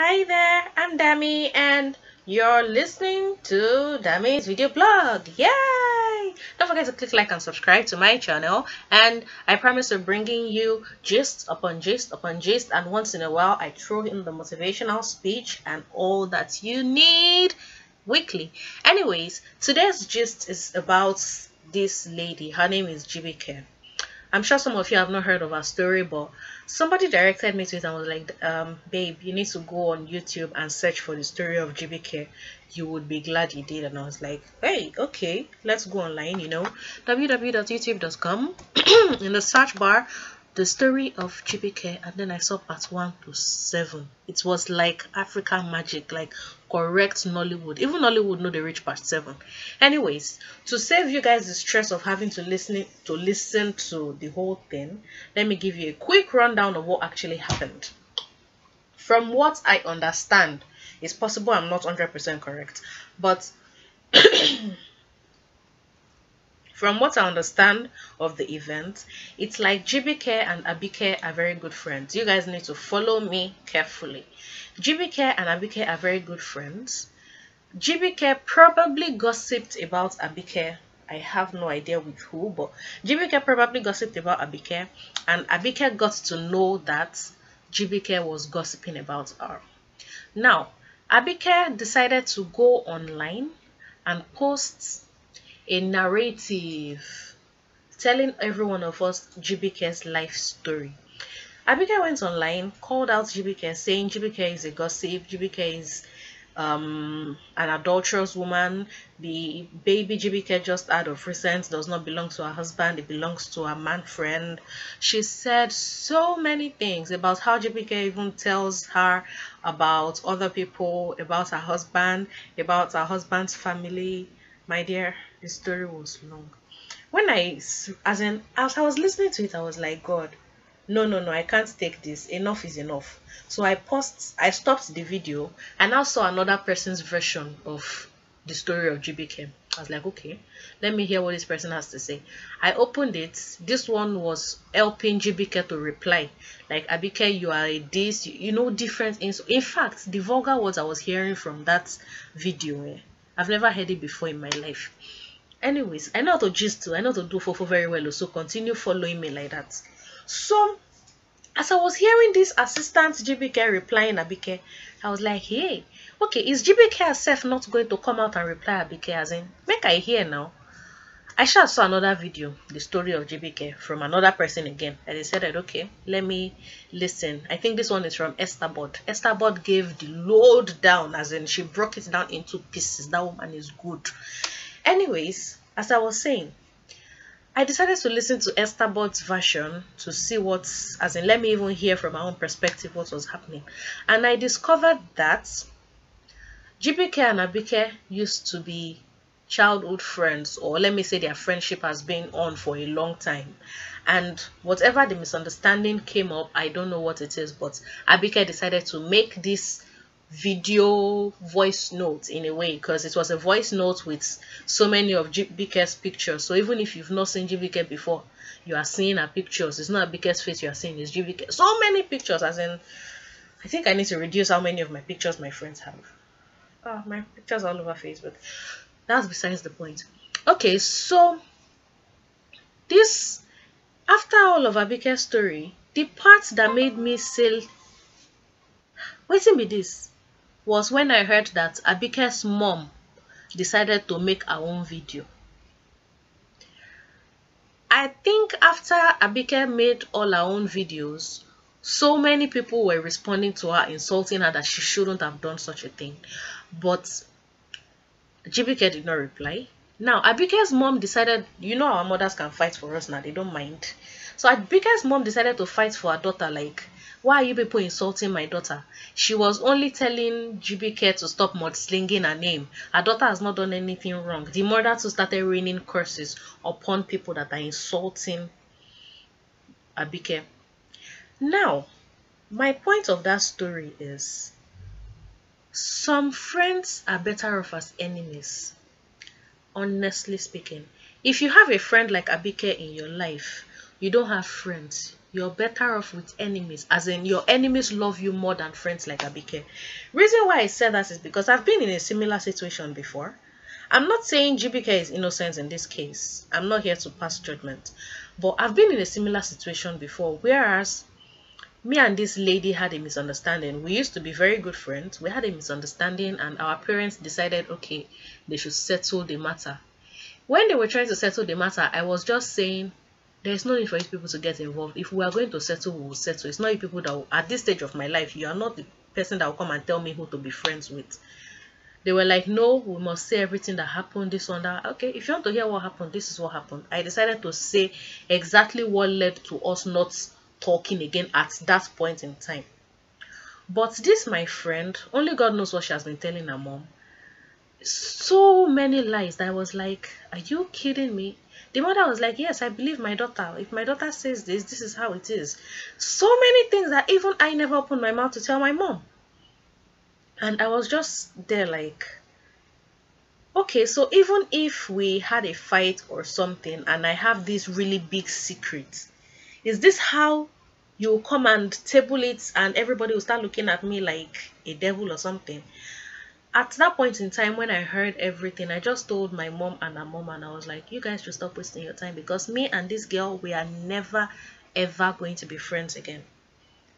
Hi there, I'm Dami and you're listening to Dami's video blog. Yay! Don't forget to click like and subscribe to my channel, and I promise to bringing you gist upon gist upon gist, and once in a while I throw in the motivational speech and all that you need weekly. Anyways, today's gist is about this lady. Her name is Jibike. I'm sure some of you have not heard of her story, but somebody directed me to it and was like, babe, you need to go on YouTube and search for the story of Jibike. You would be glad you did. And I was like, hey, okay, let's go online, www.youtube.com. In the search bar, the story of Jibike, and then I saw part 1 to 7. It was like African magic, like correct Nollywood. Even Nollywood know they reach part 7. Anyways, to save you guys the stress of having to listen to the whole thing, let me give you a quick rundown of what actually happened. From what I understand, it's possible I'm not 100% correct, but from what I understand of the event, it's like Jibike and Abike are very good friends. You guys need to follow me carefully. Jibike and Abike are very good friends. Jibike probably gossiped about Abike. I have no idea with who, but Jibike probably gossiped about Abike, and Abike got to know that Jibike was gossiping about her. Now, Abike decided to go online and post a narrative telling every one of us Jibike's life story. Abike went online, called out Jibike, saying Jibike is a gossip, Jibike is an adulterous woman. The baby Jibike just out of recent does not belong to her husband, it belongs to her man friend. She said so many things about how Jibike even tells her about other people, about her husband's family. My dear, the story was long. When as I was listening to it, I was like, God, no, I can't take this. Enough is enough. So I stopped the video and I saw another person's version of the story of Jibike. I was like, okay, let me hear what this person has to say. I opened it. This one was helping Jibike to reply. Like, Abike, you are a this, different things. In fact, the vulgar words I was hearing from that video, I've never heard it before in my life. Anyways, I know how to gist too. I know how to do fofo very well. So continue following me like that. So, as I was hearing this assistant Jibike replying Abike, I was like, hey, okay, is Jibike herself not going to come out and reply Abike as in, make I hear now? I sure saw another video, the story of Jibike, from another person again. And they said that, okay, let me listen. I think this one is from Esterbod. Esterbod gave the load down, as in she broke it down into pieces. That woman is good. Anyways, as I was saying, I decided to listen to Esterbod's version to see let me even hear from my own perspective what was happening. And I discovered that Jibike and Abike used to be childhood friends, or let me say their friendship has been on for a long time. And whatever the misunderstanding came up, I don't know what it is, but Abike decided to make this video voice note in a way, because it was a voice note with so many of Jibike's pictures. So even if you've not seen Jibike before, you are seeing her pictures. It's not Abike's face you are seeing, it's Jibike. So many pictures, as in, I think I need to reduce how many of my pictures my friends have. Oh, my pictures all over Facebook. That's besides the point. Okay, so this, after all of Abike's story, the part that made me say, waiting be this, was when I heard that Abike's mom decided to make her own video. I think after Abike made all her own videos, so many people were responding to her, insulting her that she shouldn't have done such a thing. But Jibike did not reply. Now, Abike's mom decided, our mothers can fight for us now, they don't mind. So Abike's mom decided to fight for her daughter, like, why are you people insulting my daughter? She was only telling Jibike to stop mudslinging her name. Her daughter has not done anything wrong. The mother too started raining curses upon people that are insulting Abike. Now, my point of that story is, some friends are better off as enemies. Honestly speaking, if you have a friend like Abike in your life, you don't have friends. You're better off with enemies, as in your enemies love you more than friends like Abike. Reason why I said that is because I've been in a similar situation before. I'm not saying GBK is innocent in this case. I'm not here to pass judgment. But I've been in a similar situation before, whereas me and this lady had a misunderstanding. We used to be very good friends. We had a misunderstanding and our parents decided, okay, they should settle the matter. When they were trying to settle the matter, I was just saying, there's no need for you people to get involved. If we are going to settle, we will settle. It's not you people that will, at this stage of my life, you are not the person that will come and tell me who to be friends with. They were like, no, we must say everything that happened, this one, that. Okay, if you want to hear what happened, this is what happened. I decided to say exactly what led to us not talking again at that point in time. But this, my friend, only God knows what she has been telling her mom. So many lies that I was like, are you kidding me? The mother was like, yes, I believe my daughter. If my daughter says this, this is how it is. So many things that even I never opened my mouth to tell my mom. And I was just there like, okay, so even if we had a fight or something and I have this really big secret, is this how you come and table it and everybody will start looking at me like a devil or something? At that point in time when I heard everything, I just told my mom and her mom, and I was like, you guys should stop wasting your time, because me and this girl, we are never ever going to be friends again.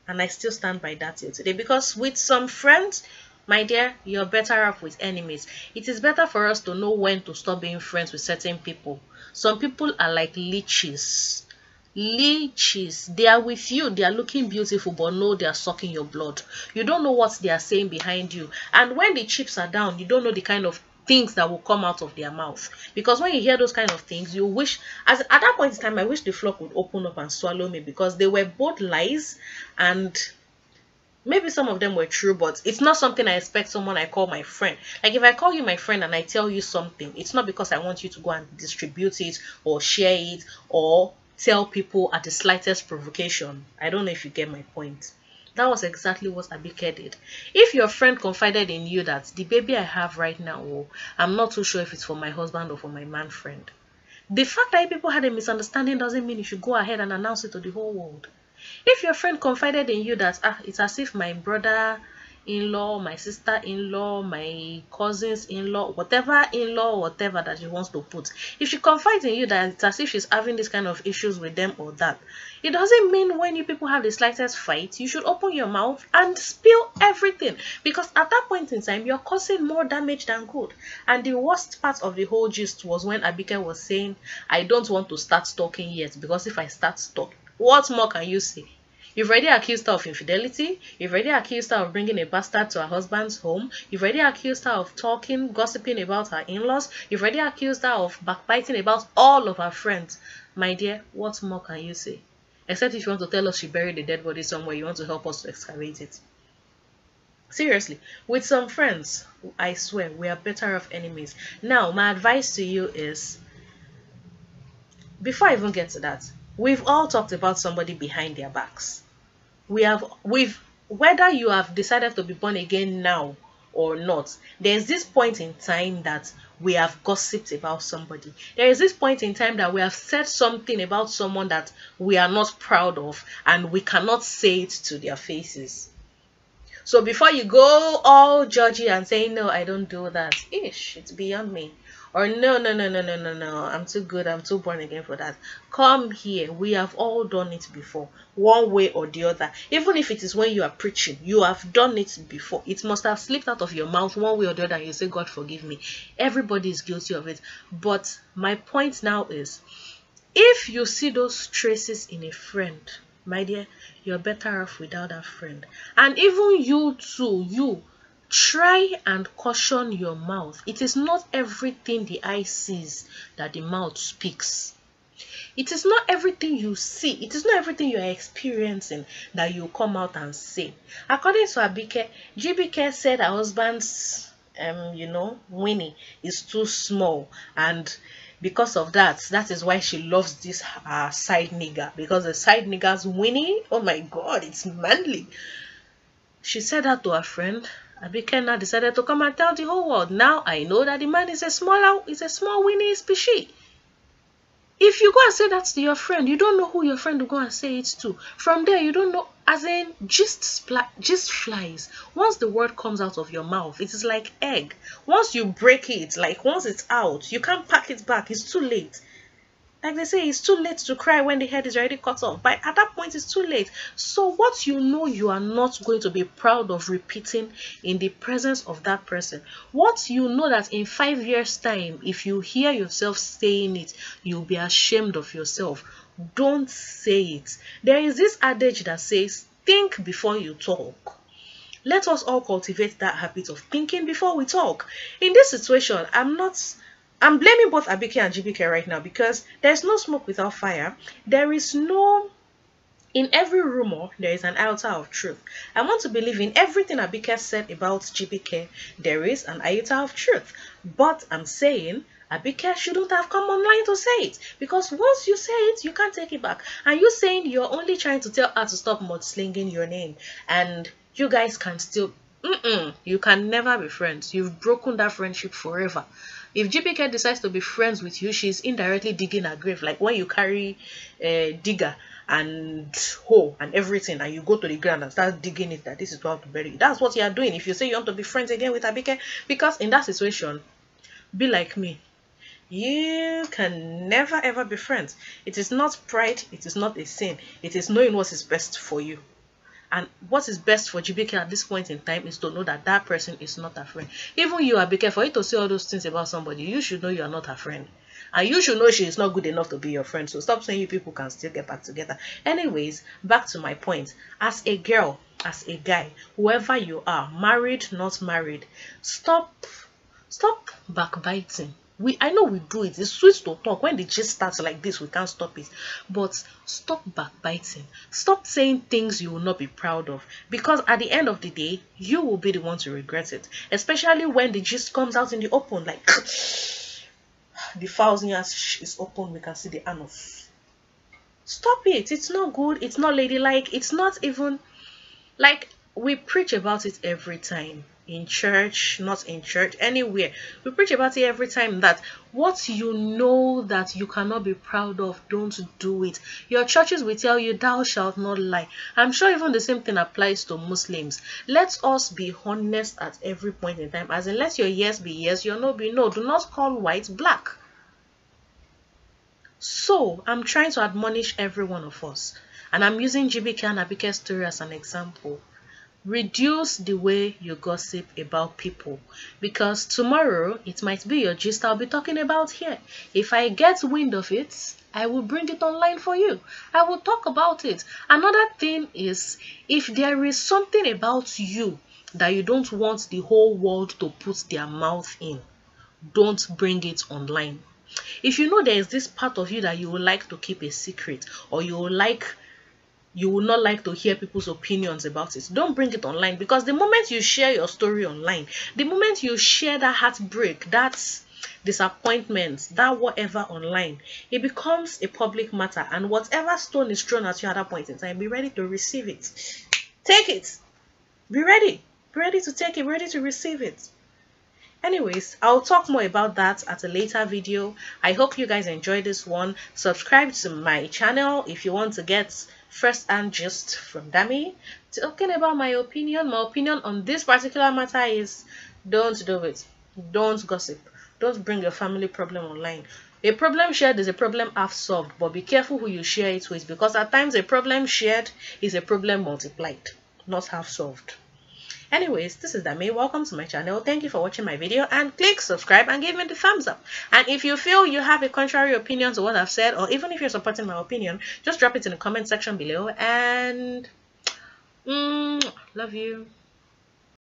And I still stand by that till today, because with some friends, my dear, you're better off with enemies. It is better for us to know when to stop being friends with certain people. Some people are like leeches. Leeches. They are with you, they are looking beautiful, but no, they are sucking your blood. You don't know what they are saying behind you, and when the chips are down, you don't know the kind of things that will come out of their mouth. Because when you hear those kind of things, you wish, as at that point in time, I wish the flock would open up and swallow me, because they were both lies, and maybe some of them were true, but it's not something I expect someone I call my friend. Like if I call you my friend and I tell you something, it's not because I want you to go and distribute it or share it or tell people at the slightest provocation. I don't know if you get my point. That was exactly what Abike did. If your friend confided in you that the baby I have right now, oh, I'm not too sure if it's for my husband or for my man friend, the fact that people had a misunderstanding doesn't mean you should go ahead and announce it to the whole world. If your friend confided in you that it's as if my brother-in-law, my sister-in-law, my cousins-in-law, whatever that she wants to put, if she confides in you that it's as if she's having this kind of issues with them or that, it doesn't mean when you people have the slightest fight, you should open your mouth and spill everything, because at that point in time, you're causing more damage than good. And the worst part of the whole gist was when Abike was saying, I don't want to start talking yet, because if I start talking, what more can you say? You've already accused her of infidelity. You've already accused her of bringing a bastard to her husband's home. You've already accused her of talking, gossiping about her in-laws. You've already accused her of backbiting about all of her friends. My dear, what more can you say? Except if you want to tell us she buried a dead body somewhere, you want to help us to excavate it. Seriously, with some friends, I swear, we are better off enemies. Now, my advice to you is, before I even get to that, we've all talked about somebody behind their backs. Whether you have decided to be born again now or not, there's this point in time that we have gossiped about somebody. There is this point in time that we have said something about someone that we are not proud of, and we cannot say it to their faces. So before you go all judgy and saying, no, I don't do that, ish, it's beyond me. Or no, I'm too good, I'm too born again for that. Come here, we have all done it before, one way or the other. Even if it is when you are preaching, you have done it before. It must have slipped out of your mouth one way or the other, and you say, God forgive me. Everybody is guilty of it. But my point now is, if you see those traces in a friend, my dear, you're better off without a friend. And even you too, you try and caution your mouth. It is not everything the eye sees that the mouth speaks. It is not everything you see. It is not everything you are experiencing that you come out and say. According to Abike, Jibike said her husband's, Winnie is too small, and because of that, that is why she loves this side nigger, because the side nigger's Winnie, oh my God, it's manly. She said that to her friend. Abike now decided to come and tell the whole world. Now I know that the man is a small Winnie species. If you go and say that to your friend, you don't know who your friend will go and say it to. From there, you don't know, as in, gist flies. Once the word comes out of your mouth, it is like egg. Once you break it, like once it's out, you can't pack it back. It's too late. Like they say, it's too late to cry when the head is already cut off. But at that point, it's too late. So what you know you are not going to be proud of repeating in the presence of that person. What you know that in 5 years' time, if you hear yourself saying it, you'll be ashamed of yourself. Don't say it. There is this adage that says, think before you talk. Let us all cultivate that habit of thinking before we talk. In this situation, I'm blaming both Abike and Jibike right now because there's no smoke without fire. There is no, in every rumor, there is an iota of truth. I want to believe in everything Abike said about Jibike, there is an iota of truth. But I'm saying Abike shouldn't have come online to say it, because once you say it, you can't take it back. And you saying you're only trying to tell her to stop mudslinging your name, and you guys can still, you can never be friends. You've broken that friendship forever. If Jibike decides to be friends with you, she's indirectly digging her grave. Like when you carry a digger and hoe and everything, and you go to the ground and start digging it, that this is how to bury it. That's what you are doing if you say you want to be friends again with Abike. Because in that situation, be like me. You can never ever be friends. It is not pride. It is not a sin. It is knowing what is best for you. And what is best for Jibike at this point in time is to know that that person is not a friend. Even you, Abike, for you to say all those things about somebody, you should know you are not a friend. And you should know she is not good enough to be your friend. So stop saying you people can still get back together. Anyways, back to my point. As a girl, as a guy, whoever you are, married, not married, stop backbiting. I know we do it. It's sweet to talk. When the gist starts like this, we can't stop it. But stop backbiting. Stop saying things you will not be proud of. Because at the end of the day, you will be the one to regret it. Especially when the gist comes out in the open. Like, the fowl's ears is open. We can see the anus. Stop it. It's not good. It's not ladylike. It's not even... Like, we preach about it every time. In church, not in church, anywhere. We preach about it every time, that what you know that you cannot be proud of, don't do it. Your churches will tell you, thou shalt not lie. I'm sure even the same thing applies to Muslims. Let us be honest at every point in time. As in, let your yes be yes, your no be no. Do not call white black. So, I'm trying to admonish every one of us. And I'm using Jibike and Abike's story as an example. Reduce the way you gossip about people, because tomorrow it might be your gist I'll be talking about here. If I get wind of it, I will bring it online for you. I will talk about it. Another thing is, if there is something about you that you don't want the whole world to put their mouth in, don't bring it online. If you know there is this part of you that you would like to keep a secret, or you will not like to hear people's opinions about it, don't bring it online. Because the moment you share your story online, the moment you share that heartbreak, that disappointment, that whatever online, it becomes a public matter. And whatever stone is thrown at you at that point in time, be ready to receive it. Take it. Be ready. Be ready to take it. Be ready to receive it. Anyways, I'll talk more about that at a later video. I hope you guys enjoyed this one. Subscribe to my channel if you want to get first-hand gist from Dami. Talking about my opinion on this particular matter is, don't do it. Don't gossip. Don't bring your family problem online. A problem shared is a problem half solved, but be careful who you share it with, because at times a problem shared is a problem multiplied, not half solved. Anyways, this is Dami. Welcome to my channel. Thank you for watching my video, and click subscribe and give me the thumbs up. And if you feel you have a contrary opinion to what I've said, or even if you're supporting my opinion, just drop it in the comment section below. And love you.